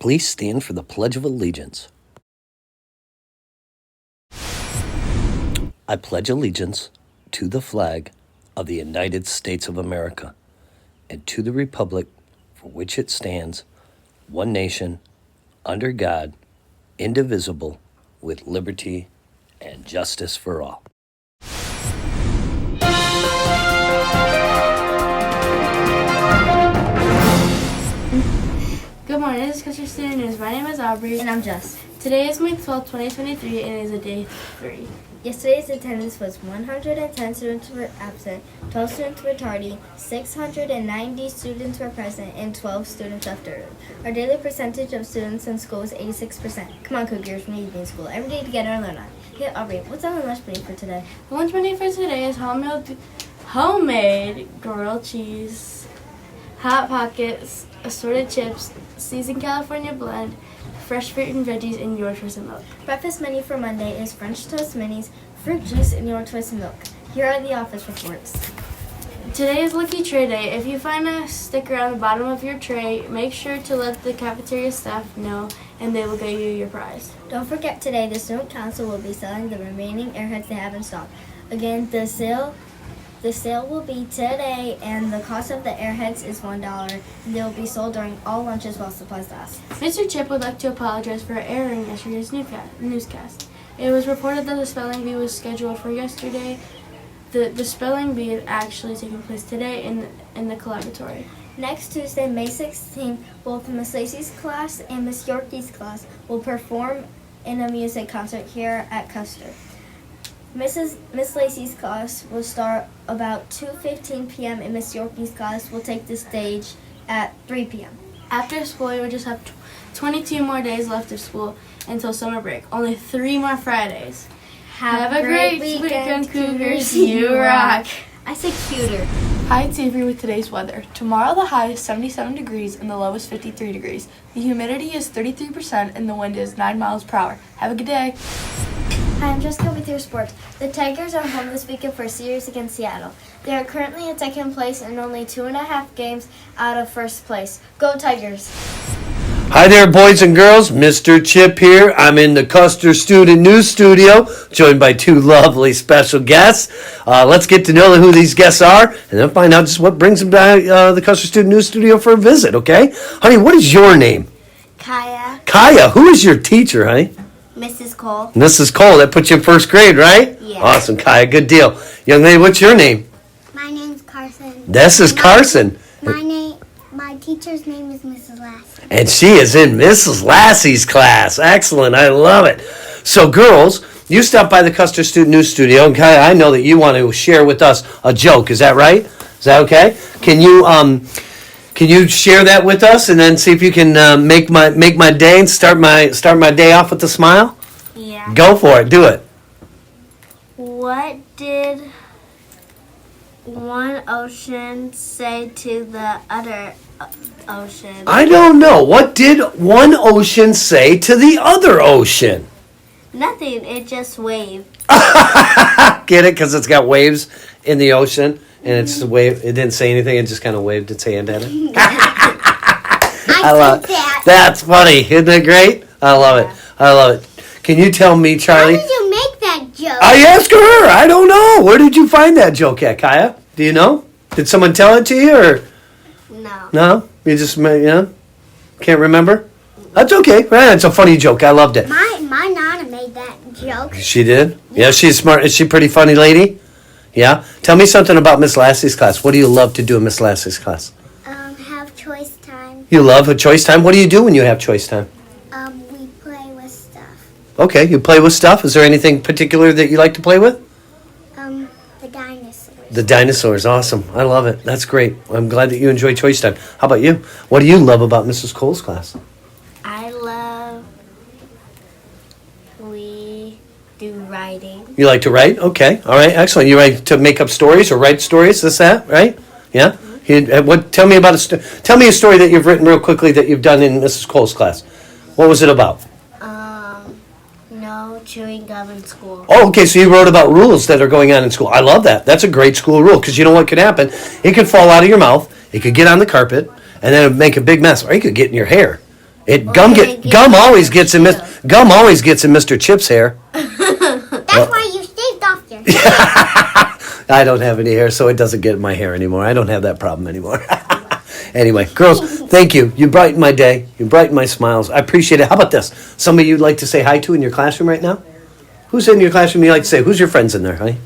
Please stand for the Pledge of Allegiance. I pledge allegiance to the flag of the United States of America and to the republic for which it stands, one nation, under God, indivisible, with liberty and justice for all. Good morning, this is Custer Student News. My name is Aubrey. And I'm Jess. Today is May 12, 2023, and it is a day 3. Yesterday's attendance was 110 students were absent, 12 students were tardy, 690 students were present, and 12 students left early. Our daily percentage of students in school is 86%. Come on, Cougars, we need to be in school every day together and learn on. Hey, Aubrey, what's on the lunch menu for today? The lunch menu for today is homemade grilled cheese, Hot Pockets, assorted chips, seasoned California blend, fresh fruit and veggies, and your choice of milk. Breakfast menu for Monday is French toast minis, fruit juice, and your choice of milk. Here are the office reports. Today is Lucky Tray Day. If you find a sticker on the bottom of your tray, make sure to let the cafeteria staff know, and they will get you your prize. Don't forget today the student council will be selling the remaining airheads they have in stock. Again, the sale will be today, and the cost of the airheads is $1, and they will be sold during all lunches while supplies last. Mr. Chip would like to apologize for airing yesterday's newscast. It was reported that the spelling bee was scheduled for yesterday. The spelling bee is actually taking place today in the collaboratory. Next Tuesday, May 16th, both Miss Lacey's class and Miss Yorkie's class will perform in a music concert here at Custer. Miss Lacey's class will start about 2:15 p.m. and Miss Yorkie's class will take the stage at 3 p.m. After school, you will just have 22 more days left of school until summer break. Only 3 more Fridays. Have a great weekend, Cougars. You rock. I say cuter. Hi, it's Avery with today's weather. Tomorrow the high is 77 degrees and the low is 53 degrees. The humidity is 33% and the wind is 9 miles per hour. Have a good day. Hi, I'm Jessica with your sports. The Tigers are home this weekend for a series against Seattle. They are currently in second place and only 2.5 games out of first place. Go Tigers! Hi there, boys and girls. Mr. Chip here. I'm in the Custer Student News Studio, joined by 2 lovely special guests. Let's get to know who these guests are, and then find out just what brings them to the Custer Student News Studio for a visit, okay? Honey, what is your name? Kaya. Kaya. Who is your teacher, honey? Mrs. Cole. Mrs. Cole. That puts you in first grade, right? Yeah. Awesome, Kaya. Good deal. Young lady, what's your name? My name's Carson. This is Carson. My teacher's name is Mrs. Lassie. And she is in Mrs. Lassie's class. Excellent. I love it. So, girls, you stopped by the Custer Student News Studio, and Kaya, I know that you want to share with us a joke. Is that right? Is that okay? Can you share that with us, and then see if you can make my day and start my day off with a smile? Yeah. Go for it. Do it. What did one ocean say to the other ocean? I don't know. What did one ocean say to the other ocean? Nothing. It just waved. Get it? Because it's got waves in the ocean, and it's the wave. It didn't say anything. It just kind of waved its hand at it. I love it. that. That's funny. Isn't that great? I love it. I love it. Can you tell me, How Charlie? did you make that joke? I asked her. I don't know. Where did you find that joke at, Kaya? Do you know? Did someone tell it to you, or No. no? You just can't remember? That's okay. Right, it's a funny joke. I loved it. My Nana made that joke. She did? Yeah, she's smart. Is she a pretty funny lady? Yeah? Tell me something about Miss Lassie's class. What do you love to do in Miss Lassie's class? Have choice time. You love a choice time? What do you do when you have choice time? We play with stuff. Okay, you play with stuff. Is there anything particular that you like to play with? The dinosaurs. The dinosaurs. Awesome. I love it. That's great. I'm glad that you enjoy choice time. How about you? What do you love about Mrs. Cole's class? I love we do writing. You like to write? Okay. All right. Excellent. You like to make up stories or write stories? Is that right? Yeah. Tell me about tell me a story that you've written real quickly that you've done in Mrs. Cole's class. What was it about? No chewing gum in school. Oh, okay. So you wrote about rules that are going on in school. I love that. That's a great school rule because you know what could happen? It could fall out of your mouth. It could get on the carpet, and then it would make a big mess, or it could get in your hair. Gum always gets in Mr. Chip's hair. That's why you shaved off your I don't have any hair, so it doesn't get in my hair anymore. I don't have that problem anymore. Anyway, girls, thank you. You brighten my day. You brighten my smiles. I appreciate it. How about this? Somebody you'd like to say hi to in your classroom right now? Who's in your classroom you like to say? Who's your friends in there, honey?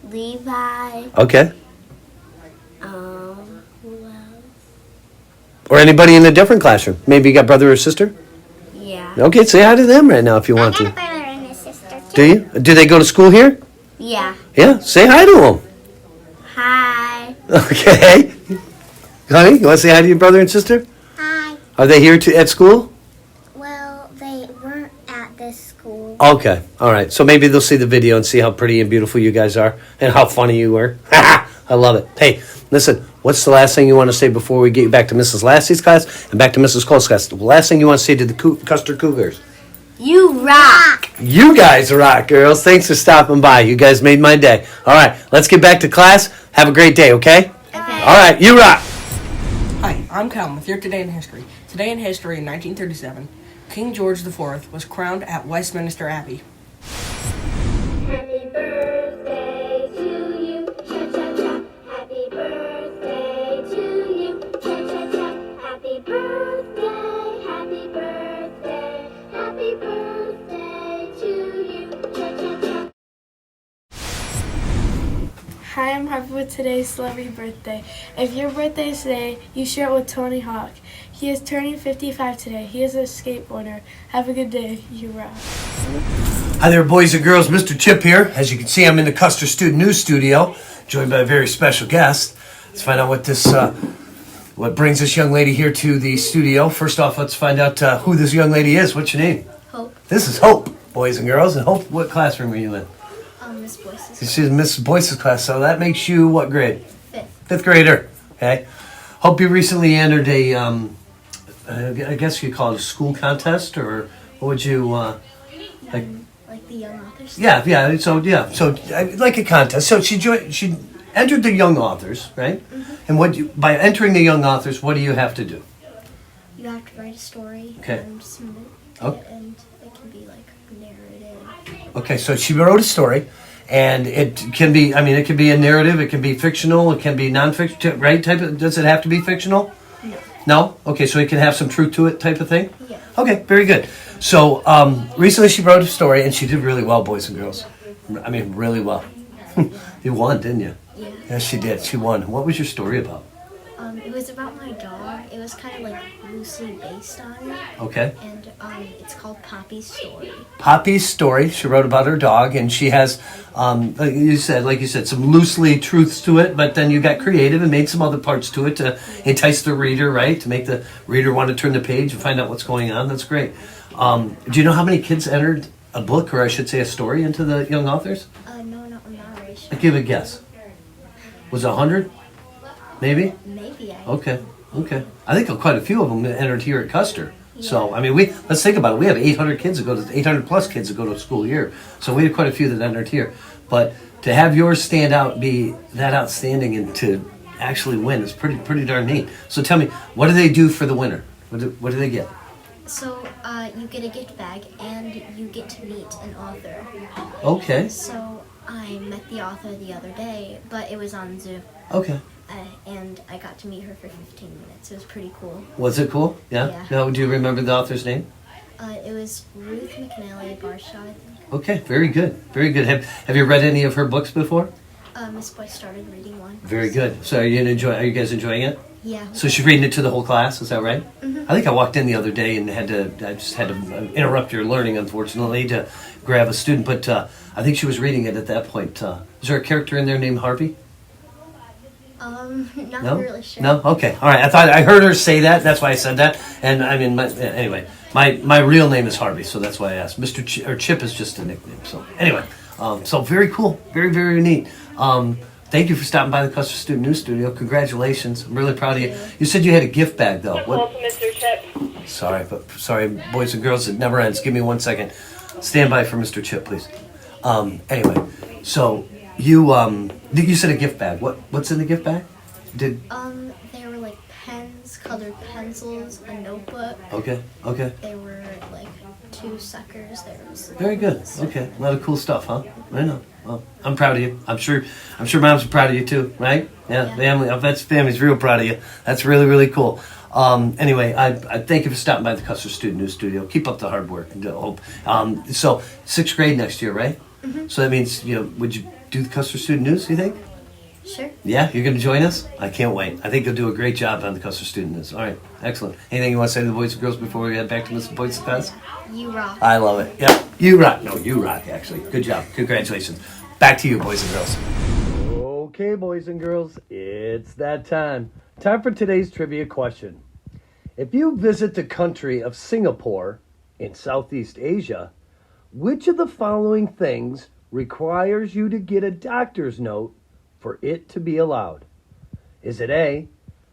Levi. Okay. Who else? Or anybody in a different classroom. Maybe you got brother or sister? Yeah. Okay, say hi to them right now if you I want got a to. brother and a sister too. Do you? Do they go to school here? Yeah. Yeah, say hi to them. Hi. Okay. Honey, you want to say hi to your brother and sister? Hi. Are they here at school? Well, they weren't at this school. Okay, all right. So maybe they'll see the video and see how pretty and beautiful you guys are and how funny you were. I love it. Hey, listen, what's the last thing you want to say before we get back to Mrs. Lassie's class and back to Mrs. Cole's class? The last thing you want to say to the Custer Cougars? You rock. You guys rock, girls. Thanks for stopping by. You guys made my day. All right, let's get back to class. Have a great day, okay? Okay. All right, you rock. Hi, I'm Calvin with your Today in History. Today in history in 1937, King George IV was crowned at Westminster Abbey. Happy birthday to you, cha-cha-cha. Happy birthday to you, cha-cha-cha. Happy birthday, happy birthday, happy birthday to you, cha-cha-cha. Hi, I'm Harper with today's celebrity birthday. If your birthday is today, you share it with Tony Hawk. He is turning 55 today. He is a skateboarder. Have a good day. You rock. Hi there, boys and girls. Mr. Chip here. As you can see, I'm in the Custer Student News Studio, joined by a very special guest. Let's find out what brings this young lady here to the studio. First off, let's find out who this young lady is. What's your name? Hope. This is Hope, boys and girls. And Hope, what classroom are you in? Miss Boyce's. She's in Mrs. Boyce's class, so that makes you what grade? Fifth. Fifth grader. Okay. Hope you recently entered a, I guess you call it a school contest, or what would you, like Like the young authors. Yeah. So like a contest. So she entered the young authors, right? And by entering the young authors, what do you have to do? You have to write a story Okay. and submit Oh. it, and it can be like narrative. Okay, so she wrote a story, and it can be. I mean, it can be a narrative. It can be fictional. It can be nonfiction. Right? Does it have to be fictional? No. No. Okay, so it can have some truth to it, type of thing. Yeah. Okay, very good. So recently she wrote a story, and she did really well, boys and girls. I mean, really well. You won, didn't you? Yeah. Yes, she did. She won. What was your story about? It was about my dog. It was kind of like loosely based on it, Okay. and it's called Poppy's Story. Poppy's story. She wrote about her dog, and she has, like you said, some loosely truths to it. But then you got creative and made some other parts to it to entice the reader, right? To make the reader want to turn the page and find out what's going on. That's great. Do you know how many kids entered a book, or I should say, a story, into the young authors? No, not narration. I'll give a guess. Was it 100? Maybe. Maybe I. Okay. I think quite a few of them entered here at Custer. So I mean, let's think about it. We have 800 kids that go to 800 plus kids that go to school here. So we have quite a few that entered here. But to have yours stand out, be that outstanding, and to actually win is pretty darn neat. So tell me, what do they do for the winner? What do they get? So you get a gift bag, and you get to meet an author. Okay. So I met the author the other day, but it was on Zoom. Okay. And I got to meet her for 15 minutes. It was pretty cool. Was it cool? Yeah. Yeah. Now, do you remember the author's name? It was Ruth McNally Barshaw, I think. Okay. Very good. Very good. Have you read any of her books before? Miss Boyce started reading one. Very good. So are you guys enjoying it? Yeah. So she's reading it to the whole class, is that right? I think I walked in the other day and I just had to interrupt your learning, unfortunately, to grab a student. But I think she was reading it at that point. Is there a character in there named Harvey? Not No? really sure. No? Okay. All right. I heard her say that. That's why I said that. And I mean, anyway, my real name is Harvey, so that's why I asked. Mr. Chip is just a nickname. So anyway, so very cool. Very, very neat. Thank you for stopping by the Custer Student News Studio. Congratulations. I'm really proud of you. You said you had a gift bag, though. What? Mr. Chip. Sorry, boys and girls. It never ends. Give me 1 second. Stand by for Mr. Chip, please. Anyway, so you said a gift bag. What's in the gift bag? They were like pens, colored pencils, a notebook. Okay. They were like 2 suckers. There was Very good. Okay. A lot of cool stuff, huh? I know. Well, I'm proud of you. I'm sure moms are proud of you too, right? Yeah. Family. I bet family's real proud of you. That's really, really cool. Anyway, I thank you for stopping by the Custer Student News Studio. Keep up the hard work. Hope. So 6th grade next year, right? Mm-hmm. So that means, would you do the Custer Student News, you think? Sure. Yeah, you're going to join us? I can't wait. I think you'll do a great job on the Custer Student News. All right, excellent. Anything you want to say to the boys and girls before we head back to Mr. Boyd's class? You rock. I love it. Yeah, you rock. No, you rock, actually. Good job. Congratulations. Back to you, boys and girls. Okay, boys and girls, it's that time. Time for today's trivia question. If you visit the country of Singapore in Southeast Asia, which of the following things requires you to get a doctor's note for it to be allowed? Is it A,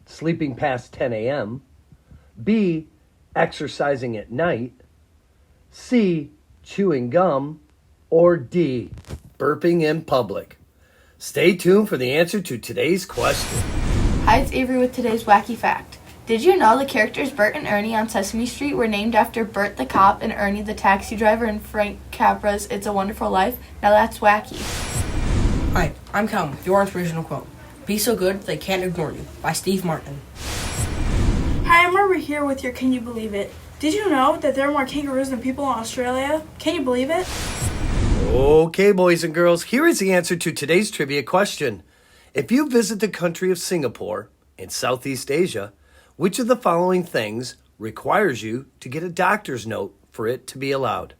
sleeping past 10 a.m., B, exercising at night, C, chewing gum, or D, burping in public? Stay tuned for the answer to today's question. Hi, it's Avery with today's wacky fact. Did you know the characters Bert and Ernie on Sesame Street were named after Bert the cop and Ernie the taxi driver in Frank Capra's It's a Wonderful Life? Now that's wacky. Hi, I'm Calvin with your inspirational quote. Be so good they can't ignore you, by Steve Martin. Hi, I'm over here with your Can You Believe It? Did you know that there are more kangaroos than people in Australia? Can you believe it? Okay, boys and girls, here is the answer to today's trivia question. If you visit the country of Singapore in Southeast Asia, which of the following things requires you to get a doctor's note for it to be allowed?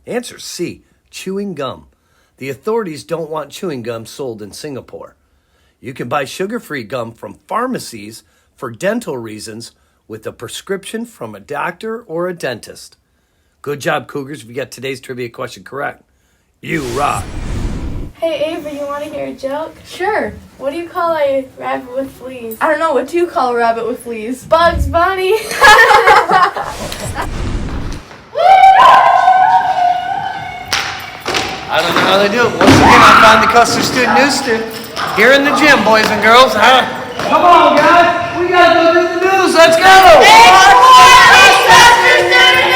Answer C, chewing gum. The authorities don't want chewing gum sold in Singapore. You can buy sugar-free gum from pharmacies for dental reasons with a prescription from a doctor or a dentist. Good job, Cougars, if you got today's trivia question correct. You rock. Hey Ava, you want to hear a joke? Sure. What do you call a rabbit with fleas? I don't know, what do you call a rabbit with fleas? Bugs Bunny. I don't know how they do it. Once again, I found the Custer Student News here in the gym, boys and girls. Come on, guys. We got to go to the news. Let's go. Hey, Custer Student